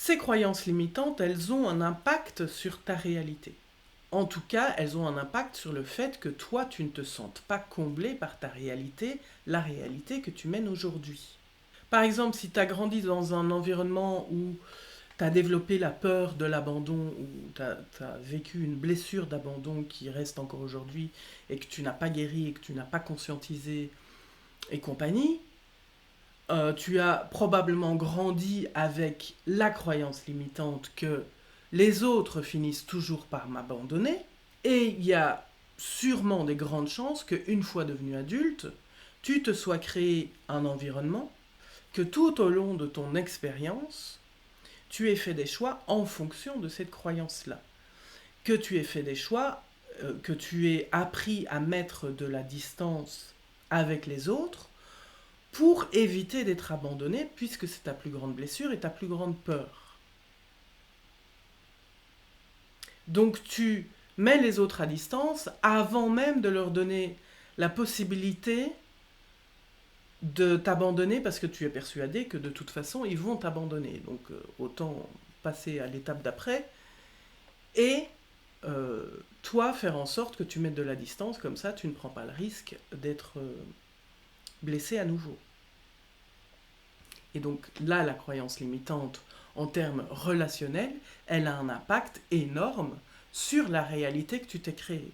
Ces croyances limitantes, elles ont un impact sur ta réalité. En tout cas, elles ont un impact sur le fait que toi, tu ne te sentes pas comblé par ta réalité, la réalité que tu mènes aujourd'hui. Par exemple, si tu as grandi dans un environnement où tu as développé la peur de l'abandon, ou tu as vécu une blessure d'abandon qui reste encore aujourd'hui, et que tu n'as pas guéri, et que tu n'as pas conscientisé, et compagnie, tu as probablement grandi avec la croyance limitante que les autres finissent toujours par m'abandonner, et il y a sûrement des grandes chances qu'une fois devenu adulte, tu te sois créé un environnement, que tout au long de ton expérience, tu aies fait des choix en fonction de cette croyance-là. Que tu aies fait des choix, que tu aies appris à mettre de la distance avec les autres pour éviter d'être abandonné, puisque c'est ta plus grande blessure et ta plus grande peur. Donc tu mets les autres à distance avant même de leur donner la possibilité de t'abandonner, parce que tu es persuadé que de toute façon ils vont t'abandonner. Donc autant passer à l'étape d'après et toi faire en sorte que tu mettes de la distance, comme ça tu ne prends pas le risque d'être blessé à nouveau. Et donc là, la croyance limitante, en termes relationnels, elle a un impact énorme sur la réalité que tu t'es créée.